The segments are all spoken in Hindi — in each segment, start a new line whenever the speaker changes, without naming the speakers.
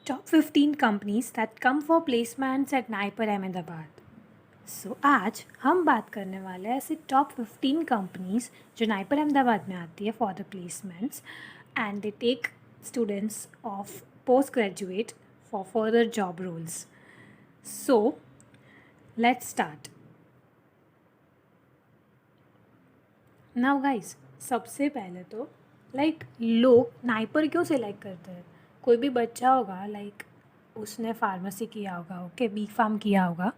Top 15 companies that come for placements at NIPER Ahmedabad. So आज हम बात करने वाले हैं ऐसी टॉप 15 कंपनीज जो नाइपर अहमदाबाद में आती है for the placements and they take students of post graduate for further job roles. So let's start now guys. सबसे पहले तो लोग नाइपर क्यों सिलेक्ट करते हैं? कोई भी बच्चा होगा उसने फार्मेसी किया होगा, ओके, बी फार्म किया होगा,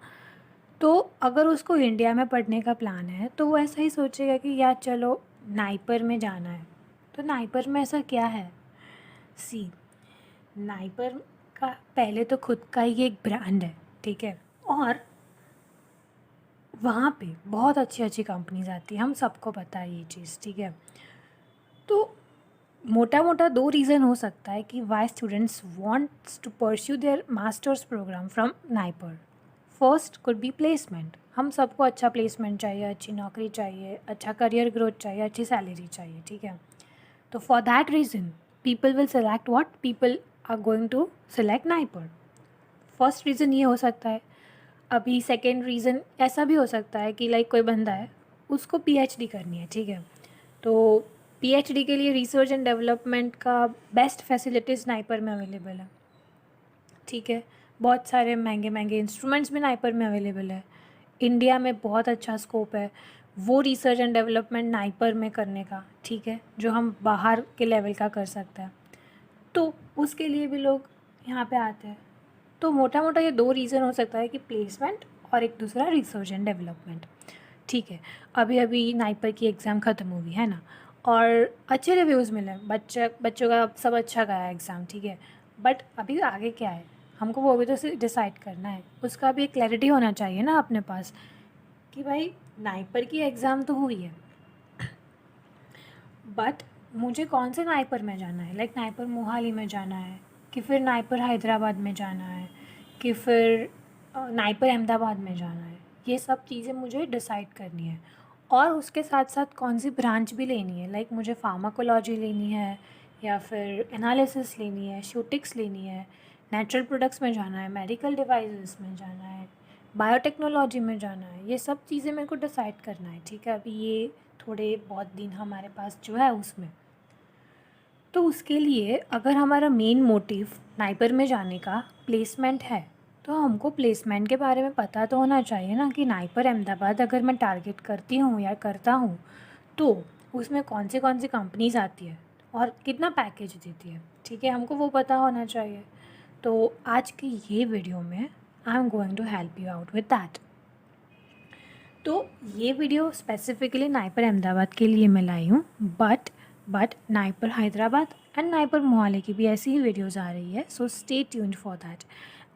तो अगर उसको इंडिया में पढ़ने का प्लान है तो वो ऐसा ही सोचेगा कि यार चलो नाइपर में जाना है। तो नाइपर में ऐसा क्या है? सी, नाइपर का पहले तो खुद का ही एक ब्रांड है, ठीक है, और वहाँ पे बहुत अच्छी अच्छी कंपनीज आती है, हम सबको पता है ये चीज़, ठीक है। तो मोटा मोटा दो रीज़न हो सकता है कि why students wants to pursue their masters program from NIPER. First could be placement. हम सबको अच्छा प्लेसमेंट चाहिए, अच्छी नौकरी चाहिए, अच्छा करियर ग्रोथ चाहिए, अच्छी सैलरी चाहिए, ठीक है। तो for that reason people will select what? People are going to select NIPER. First reason ये हो सकता है। अभी सेकेंड रीज़न ऐसा भी हो सकता है कि कोई बंदा है, उसको पीएचडी करनी है, ठीक है, तो पीएचडी के लिए रिसर्च एंड डेवलपमेंट का बेस्ट फैसिलिटीज़ नाइपर में अवेलेबल है, ठीक है। बहुत सारे महंगे महंगे इंस्ट्रूमेंट्स भी नाइपर में अवेलेबल है। इंडिया में बहुत अच्छा स्कोप है वो रिसर्च एंड डेवलपमेंट नाइपर में करने का, ठीक है, जो हम बाहर के लेवल का कर सकते हैं। तो उसके लिए भी लोग यहाँ पे आते हैं। तो मोटा मोटा ये दो रीज़न हो सकता है कि प्लेसमेंट और एक दूसरा रिसर्च एंड डेवलपमेंट, ठीक है। अभी अभी नाइपर की एग्ज़ाम ख़त्म हुई है ना, और अच्छे रिव्यूज़ मिले, बच्चों का सब अच्छा गया एग्ज़ाम, ठीक है। बट अभी आगे क्या है हमको वो भी तो डिसाइड करना है, उसका भी एक क्लैरिटी होना चाहिए ना अपने पास कि भाई नाइपर की एग्ज़ाम तो हुई है, बट मुझे कौन से नाइपर में जाना है? नाइपर मोहाली में जाना है कि फिर नाइपर हैदराबाद में जाना है कि फिर नाइपर अहमदाबाद में जाना है? ये सब चीज़ें मुझे डिसाइड करनी है। और उसके साथ साथ कौन सी ब्रांच भी लेनी है, मुझे फार्माकोलॉजी लेनी है या फिर एनालिसिस लेनी है, शूटिक्स लेनी है, नेचुरल प्रोडक्ट्स में जाना है, मेडिकल डिवाइसेस में जाना है, बायोटेक्नोलॉजी में जाना है। ये सब चीज़ें मेरे को डिसाइड करना है, ठीक है। अभी ये थोड़े बहुत दिन हमारे पास जो है उसमें, तो उसके लिए अगर हमारा मेन मोटिव नाइपर में जाने का प्लेसमेंट है तो हमको प्लेसमेंट के बारे में पता तो होना चाहिए ना कि नाइपर अहमदाबाद अगर मैं टारगेट करती हूँ या करता हूँ तो उसमें कौन सी कंपनीज आती है और कितना पैकेज देती है, ठीक है, हमको वो पता होना चाहिए। तो आज की ये वीडियो में I am going to help you out with that. तो ये वीडियो स्पेसिफिकली नाइपर अहमदाबाद के लिए मैं लाई हूँ, बट नाइपर हैदराबाद एंड नाइपर मोहाली की भी ऐसी ही वीडियोस आ रही है, so stay tuned for that.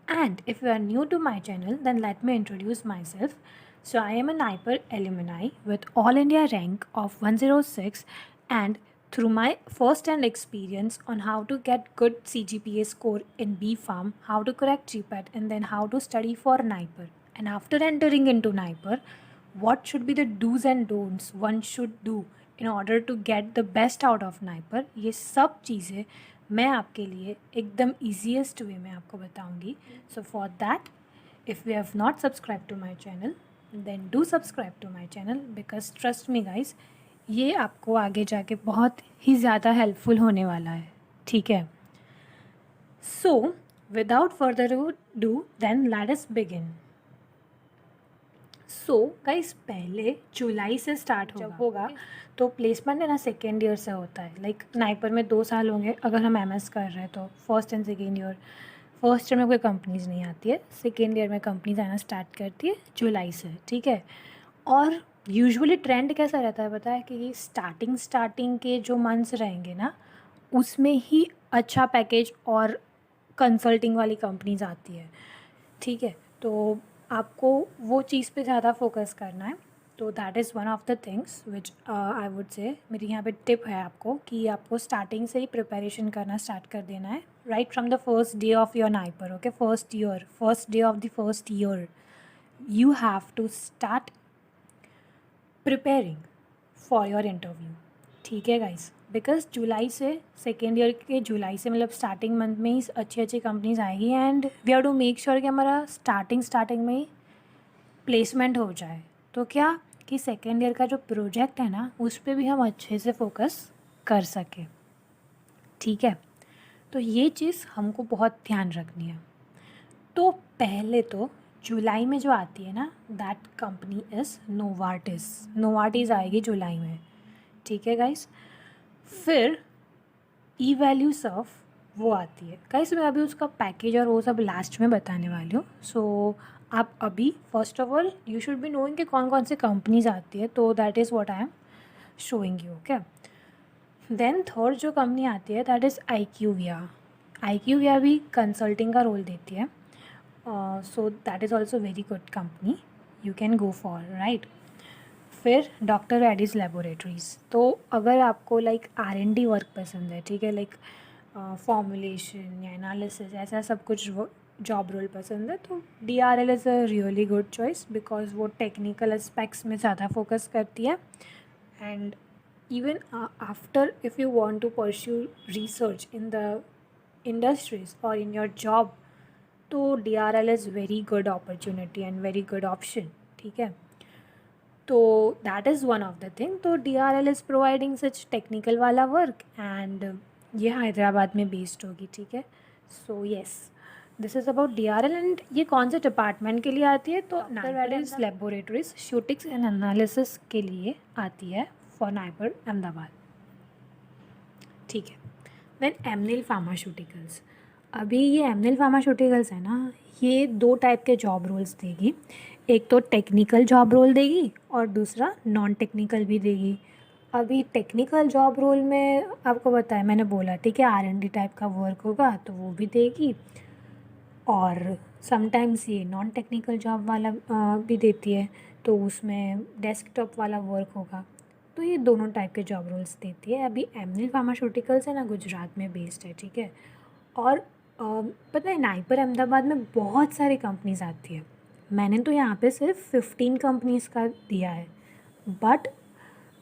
And if you are new to my channel then let me introduce myself. So I am a NIPER alumni with All India rank of 106, and through my first-hand experience on how to get good CGPA score in B Farm, how to crack GPAT, and then how to study for NIPER. And after entering into NIPER, what should be the do's and don'ts one should do in order to get the best out of NIPER, ये सब चीज़ें मैं आपके लिए एकदम ईजीएस्ट वे में आपको बताऊंगी। सो for that if you have not subscribed to my channel then do subscribe to my channel because trust me guys, ये आपको आगे जाके बहुत ही ज़्यादा हेल्पफुल होने वाला है, ठीक है। So without further do then let us begin. So guys, पहले जुलाई से स्टार्ट होगा तो प्लेसमेंट है ना सेकेंड ईयर से होता है। नाइपर में 2 साल होंगे अगर हम एमएस कर रहे हैं तो first and second year. First year में कोई कंपनीज नहीं आती है, सेकेंड ईयर में कंपनीज आना स्टार्ट करती है जुलाई से, ठीक है। और यूजुअली ट्रेंड कैसा रहता है पता है कि स्टार्टिंग के जो मंथ्स रहेंगे ना उसमें ही अच्छा पैकेज और कंसल्टिंग वाली कंपनीज आती है, ठीक है। तो आपको वो चीज़ पे ज़्यादा फोकस करना है। तो that is one of the things which I would से, मेरी यहाँ पे टिप है आपको कि आपको स्टार्टिंग से ही प्रिपरेशन करना स्टार्ट कर देना है, right from the first day of your NIPER, okay, first day of the first year you have to start preparing for your interview, ठीक है गाइस। बिकॉज जुलाई से सेकेंड ईयर के जुलाई से मतलब स्टार्टिंग मंथ में ही अच्छी अच्छी कंपनीज आएगी and we have to make sure कि हमारा स्टार्टिंग में ही प्लेसमेंट हो जाए। तो क्या कि सेकेंड ईयर का जो प्रोजेक्ट है ना उस पर भी हम अच्छे से फोकस कर सकें, ठीक है। तो ये चीज़ हमको बहुत ध्यान रखनी है। तो पहले तो जुलाई में जो आती है ना that company is Novartis. Novartis आएगी जुलाई में, ठीक है गाइस। फिर ई वैल्यू सर्फ वो आती है गाइस। मैं अभी उसका पैकेज और वो सब लास्ट में बताने वाली हूँ। सो आप अभी first of all you should be knowing कि कौन कौन सी कंपनीज आती है, तो that is what I am showing you, okay. Then third जो कंपनी आती है दैट इज़ IQVIA। IQVIA भी कंसल्टिंग का रोल देती है, so that is also very good company, you can go for, right. फिर डॉक्टर रेड्डीज़ लेबोरेटरीज़। तो अगर आपको लाइक R&D वर्क पसंद है, ठीक है, लाइक फॉर्मुलेशन या एनालिसिस ऐसा सब कुछ जॉब रोल पसंद है, तो DRL is a really good choice because वो टेक्निकल एस्पेक्ट्स में ज़्यादा फोकस करती है। And even after if you want to pursue research in the industries or in your job, तो DRL is very good opportunity and very good option, ठीक है। तो that is one of the thing। तो DRL is providing such technical वाला work and ये हैदराबाद में बेस्ड होगी, ठीक है। So yes this is about DRL। And ये कौन से डिपार्टमेंट के लिए आती है, तो NIPER laboratories shootings and analysis के लिए आती है फॉर नाइपर अहमदाबाद, ठीक है। Then Amneal pharmaceuticals. अभी ये एमनिल फार्मास्यूटिकल्स है ना, ये 2 टाइप के जॉब रोल्स देगी। एक तो टेक्निकल जॉब रोल देगी और दूसरा नॉन टेक्निकल भी देगी। अभी टेक्निकल जॉब रोल में आपको बताया मैंने बोला, ठीक है, R&D टाइप का वर्क होगा तो वो भी देगी, और समटाइम्स ये नॉन टेक्निकल जॉब वाला भी देती है, तो उसमें डेस्कटॉप वाला वर्क होगा। तो ये दोनों टाइप के जॉब रोल्स देती है। अभी एमनिल फार्मास्यूटिकल्स है ना गुजरात में बेस्ड है, ठीक है। और पता है नाइपर अहमदाबाद में बहुत सारी कंपनीज आती है। मैंने तो यहाँ पे सिर्फ 15 कंपनीज का दिया है, but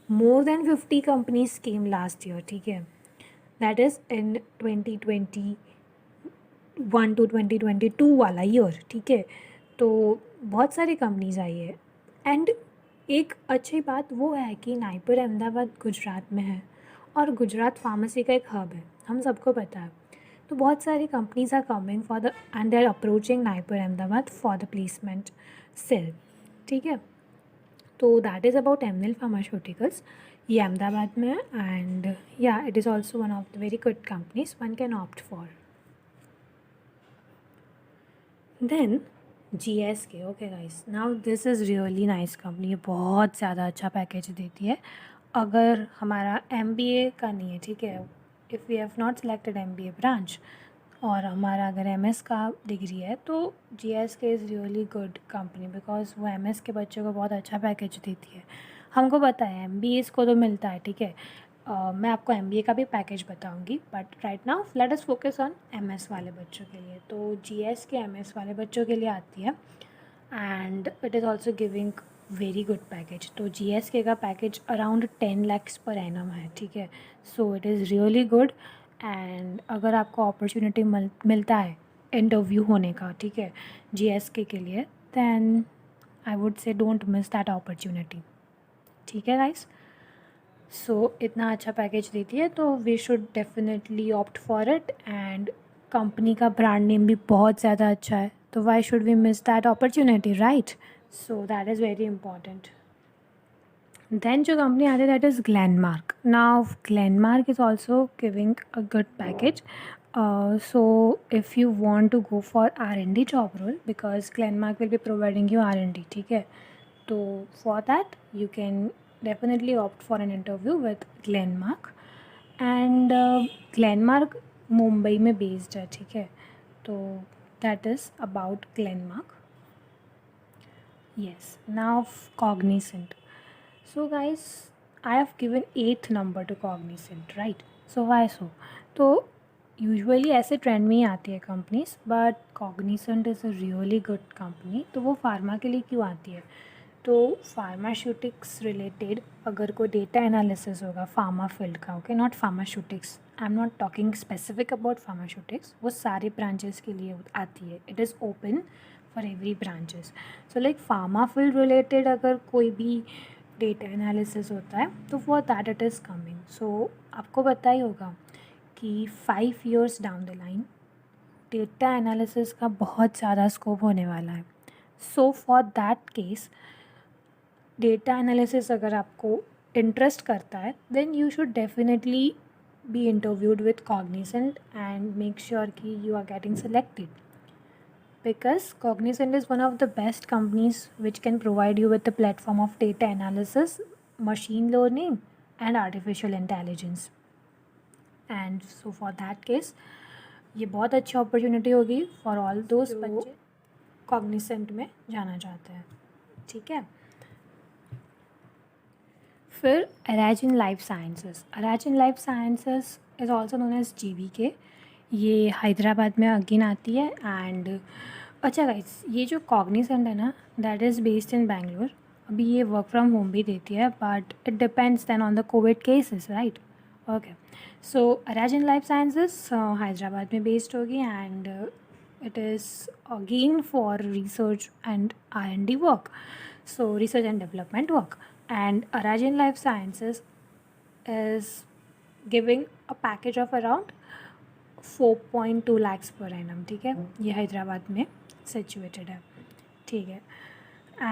more than 50 companies came last year, ठीक है। दैट इज़ इन 2021 to 2022 वाला ईयर, ठीक है। तो बहुत सारी कंपनीज आई है। एंड एक अच्छी बात वो है कि नाइपर अहमदाबाद गुजरात में है और गुजरात फार्मेसी का एक हब है, हम सबको पता है। तो बहुत सारी companies are coming for the and they are approaching NIPER Ahmedabad for the placement cell, ठीक है। तो that is about Amneal pharmaceuticals. ये अहमदाबाद में है एंड या it is also one of the very good companies one can opt for. Then GSK, okay guys, now this is really nice company. ये बहुत ज़्यादा अच्छा पैकेज देती है अगर हमारा MBA का नहीं है, ठीक है। If we have not selected MBA branch और हमारा अगर MS का डिग्री है तो GSK is really good company because वो MS के बच्चों को बहुत अच्छा पैकेज देती है। हमको पता है MBAs को तो मिलता है, ठीक है। मैं आपको MBA का भी पैकेज बताऊंगी, but right now let us focus on MS वाले बच्चों के लिए। तो GSK MS वाले बच्चों के लिए आती है and it is also giving very good package. तो GSK का package around 10 lakhs per annum है, ठीक है। So it is really good. And अगर आपको अपॉर्चुनिटी मिलता है इंटरव्यू होने का, ठीक है, GSK के लिए, then I would say don't miss that opportunity, ठीक है गाइस। सो इतना अच्छा पैकेज देती है तो we should definitely opt for it. And company का ब्रांड नेम भी बहुत ज़्यादा अच्छा है, तो why should we miss that opportunity, right. So that is very important. Then जो कंपनी आती है that is Glenmark. Now Glenmark is also giving a good package. So if you want to go for R&D job role, because Glenmark will be providing you R&D, ठीक है। तो for that you can definitely opt for an interview with Glenmark। and Glenmark Mumbai में based है, ठीक है। तो that is about Glenmark। yes, now Cognizant। so guys, I have given 8th number to Cognizant, right? so why so? तो यूजुअली ऐसे ट्रेंड में ही आती है companies, but cognisant is a really good company. तो वो फार्मा के लिए क्यों आती है? तो फार्मास्यूटिक्स रिलेटेड अगर कोई डेटा एनालिसिस होगा फार्मा फील्ड का, okay, not pharmaceutics, I am not talking specific about pharmaceutics, वो सारे ब्रांचेस के लिए आती है, it is open for every branches. So like pharma field related अगर कोई भी डेटा एनालिसिस होता है तो for that it is coming. So आपको पता ही होगा कि 5 years down the line data analysis का बहुत ज़्यादा स्कोप होने वाला है. So for that case data analysis अगर आपको इंटरेस्ट करता है then you should definitely be interviewed with Cognizant and make sure कि you are getting selected, because Cognizant is one of the best companies which can provide you with the platform of data analysis, machine learning and artificial intelligence. And so for that case ये बहुत अच्छी अपॉर्चुनिटी होगी फॉर ऑल दोज बच्चे कॉग्निसेंट में जाना चाहते हैं. ठीक है. फिर Aragen life sciences. Aragen life sciences is also known as GVK. ये हैदराबाद में अगेन आती है. एंड अच्छा गाइस, ये जो कॉग्निसेंट है ना that is based in Bangalore. अभी ये वर्क फ्रॉम होम भी देती है but it depends then on the COVID cases, right. Okay. So Aragen life sciences Hyderabad में बेस्ड होगी and it is again for research and R&D work, so research and development work. And Aragen Life Sciences is giving a package of around 4.2 lakhs per annum. ठीक है. ये हैदराबाद में situated है. ठीक है.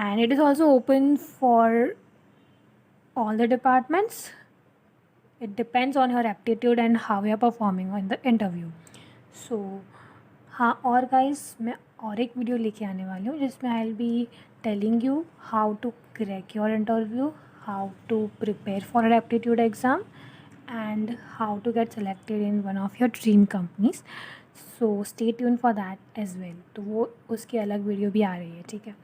And it is also open for all the departments. It depends on your aptitude and how you are performing in the interview. So हाँ, और गाइस मैं और एक वीडियो लेके आने वाली हूँ जिसमें I will be telling you how to crack your interview, how to prepare for an aptitude exam and how to get selected in one of your dream companies. So stay tune for that as well. तो वो उसकी अलग वीडियो भी आ रही है. ठीक है.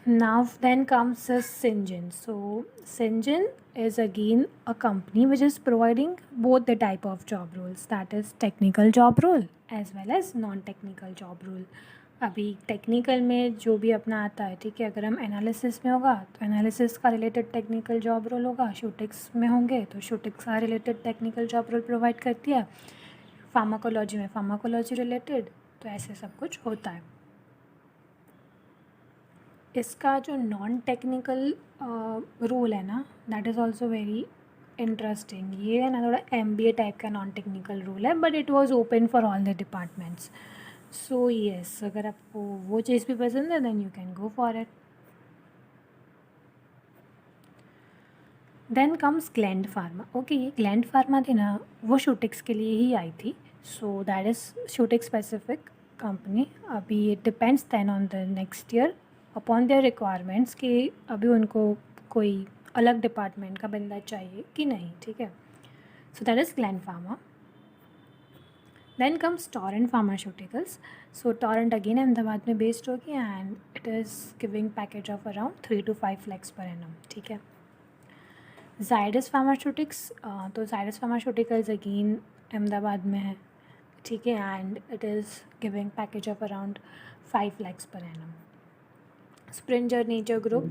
Now then comes Syngene. So Syngene is again a company which is providing both the type of job roles, that is technical job role as well as non-technical job role. अभी टेक्निकल में जो भी अपना आता है, ठीक है, अगर हम एनालिसिस में होगा तो एनालिसिस का रिलेटेड टेक्निकल जॉब रोल होगा, शूटिक्स में होंगे तो शूटिक्स का related technical job role provide करती है, फार्माकोलॉजी में फार्माकोलॉजी रिलेटेड, तो ऐसे सब कुछ होता है. इसका जो नॉन टेक्निकल रोल है ना that is also very interesting. ये है ना थोड़ा MBA टाइप का नॉन टेक्निकल रोल है but it was open for all the departments. So yes, अगर आपको वो चीज़ भी पसंद है then you can go for it. Then comes Gland pharma. Okay, ये ग्लैंड फार्मा थी ना वो शूटिक्स के लिए ही आई थी. सो दैट इज़ शूटिक स्पेसिफिक कंपनी. अभी it depends then on the next year upon their requirements कि अभी उनको कोई अलग डिपार्टमेंट का बंदा चाहिए कि नहीं. ठीक है. So that is Gland pharma. Then comes Torrent pharmaceuticals. So Torrent again Ahmedabad में बेस्ड होगी and it is giving package of around 3 to 5 lakhs per annum. ठीक है. जाइडस फार्मास्यूटिक्स. तो जाइडस फार्मास्यूटिकल्स अगेन अहमदाबाद में है. ठीक है. And it is giving package of around 5 lakhs per annum. Springer Nature group.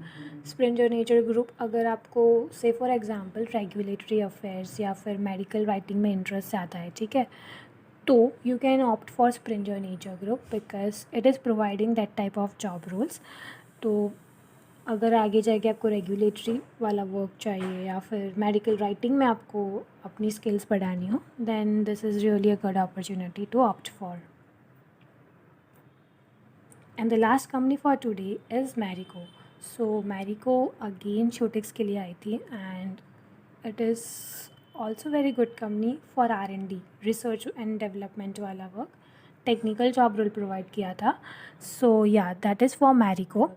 Springer Nature group अगर आपको से फॉर एग्जांपल रेगुलेटरी अफेयर्स या फिर मेडिकल राइटिंग में इंटरेस्ट आता है, ठीक है, तो you can opt for Springer Nature group because it is providing that type of job roles. तो अगर आगे जाके आपको रेगुलेटरी वाला वर्क चाहिए या फिर मेडिकल राइटिंग में आपको अपनी स्किल्स बढ़ानी हो then this is really a good opportunity to opt for. And the last company for today is Marico. So Marico again शूटिक्स के लिए आई थी and it is also very good company for R&D, research and development वाला work. Technical job role provide किया था. So yeah, that is for Marico.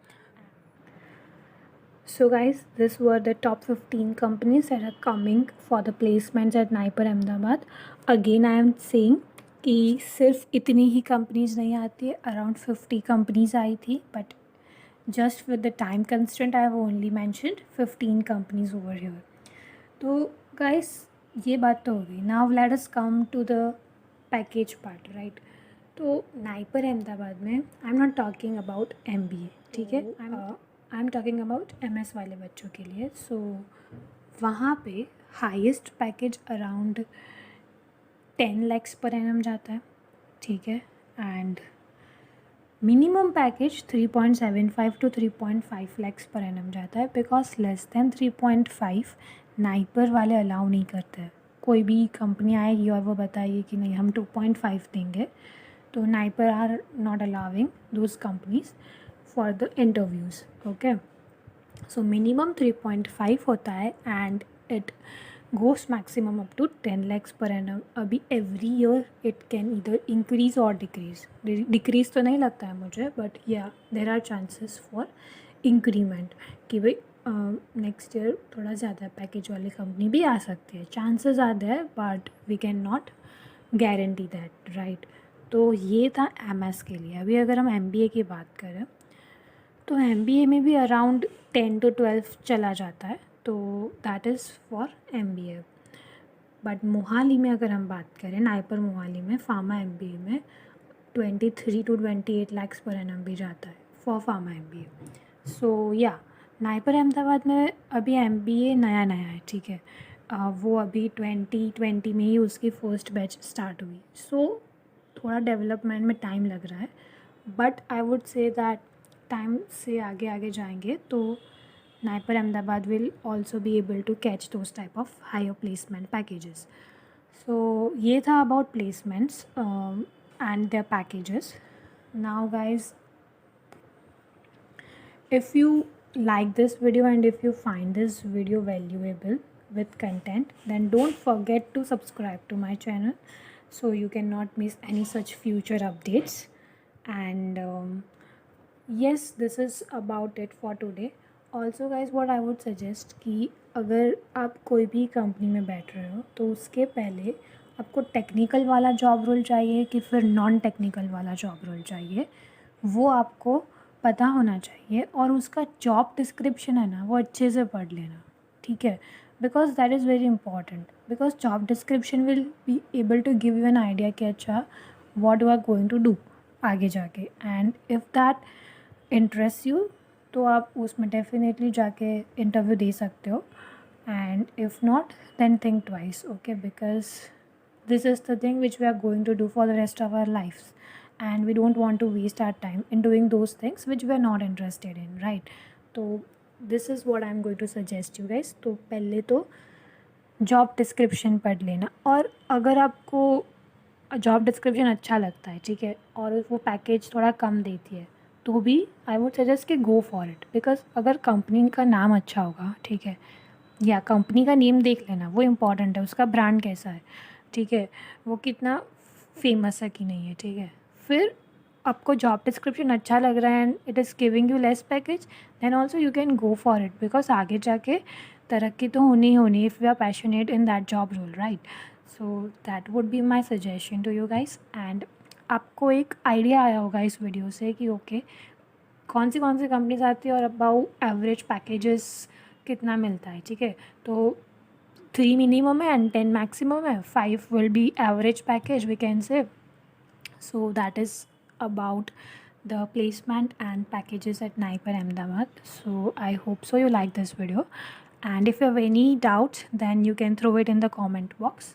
So guys, this were the top 15 companies that are coming for the placements at Naipur Ahmedabad. Again I am saying कि सिर्फ इतनी ही कंपनीज नहीं आती है, अराउंड 50 कंपनीज आई थी but just with the time constraint I have only mentioned 15 companies over here. तो गाइस ये बात तो हो गई. Now let us come to the package part, right. तो नाइपर अहमदाबाद में I am not talking about MBA. ठीक है. I am talking about MS वाले बच्चों के लिए. सो वहाँ पे highest package around 10 lakhs per annum जाता है, ठीक है. And minimum package 3.75 to 3.5 lakhs per annum जाता है, बिकॉज लेस देन 3.5 नाइपर वाले अलाउ नहीं करते हैं. कोई भी कंपनी आएगी और वो बताइए कि नहीं हम 2.5 देंगे, तो NIPER are not allowing those companies for the interviews. Okay, so minimum 3.5 होता है and it goes maximum up to 10 lakhs per annum. अभी every year it can either increase or decrease. Decrease तो नहीं लगता है मुझे, but yeah there are chances for increment कि भाई नेक्स्ट ईयर थोड़ा ज़्यादा पैकेज वाली कंपनी भी आ सकती है. Chances are there but we can not guarantee that, right. तो ये था MS के लिए. अभी अगर हम MBA की बात करें तो MBA में भी अराउंड 10 to 12 चला जाता है, तो that is for MBA. But Mohali में अगर हम बात करें, नाइपर मोहाली में फार्मा MBA में 23 to 28 lakhs पर एनम भी जाता है फॉर फार्मा MBA. सो या नाइपर अहमदाबाद में अभी MBA नया नया है, ठीक है. वो अभी 2020 में ही उसकी फर्स्ट बैच स्टार्ट हुई. सो थोड़ा डेवलपमेंट में टाइम लग रहा है, but I would say that time से आगे आगे जाएंगे तो NIPER Ahmedabad will also be able to catch those type of higher placement packages. So ये था about placements and their packages. Now guys, if you like this video and if you find this video valuable with content, then don't forget to subscribe to my channel so you cannot miss any such future updates. And yes, this is about it for today. Also guys, what I would suggest कि अगर आप कोई भी कंपनी में बैठ रहे हो तो उसके पहले आपको टेक्निकल वाला जॉब रोल चाहिए कि फिर नॉन टेक्निकल वाला जॉब रोल चाहिए, वो आपको पता होना चाहिए. और उसका जॉब डिस्क्रिप्शन है ना, वो अच्छे से पढ़ लेना, ठीक है. Because that is very important, because job description will be able to give you an idea कि अच्छा what you are going to do आगे जाके. And if that interest you तो आप उसमें डेफिनेटली जाके इंटरव्यू दे सकते हो. And if not then think twice, okay, because this is the thing which we are going to do for the rest of our lives, and we don't want to waste our time in doing those things which we are not interested in, right? So this is what I'm going to suggest you guys. तो पहले तो जॉब डिस्क्रिप्शन पढ़ लेना, और अगर आपको जॉब डिस्क्रिप्शन अच्छा लगता है, ठीक है, और वो पैकेज थोड़ा कम देती है, तो भी आई वुड सजेस्ट कि गो फॉर इट. बिकॉज अगर कंपनी का नाम अच्छा होगा, ठीक है, या कंपनी का नेम देख लेना, वो इम्पॉर्टेंट है. उसका ब्रांड कैसा है, ठीक है, वो कितना फेमस है कि नहीं है, ठीक है. फिर आपको जॉब डिस्क्रिप्शन अच्छा लग रहा है and it is giving you less package, then also you can go for it. Because आगे जाके तरक्की तो होनी ही होनी if you are passionate in that job role, right. So that would be my suggestion to you guys. And आपको एक आइडिया आया होगा इस वीडियो से कि ओके कौन सी कंपनीज आती है और अबाउट एवरेज पैकेजेस कितना मिलता है, ठीक है. तो 3 minimum and 10 maximum है, 5 will be average package we can say. So that is about the placement and packages at Naipur Ahmedabad. So I hope so you like this video, and if you have any doubts then you can throw it in the comment box.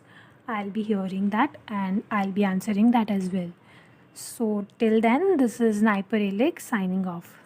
I'll be hearing that and I'll be answering that as well. So till then, this is Naipur Ilik signing off.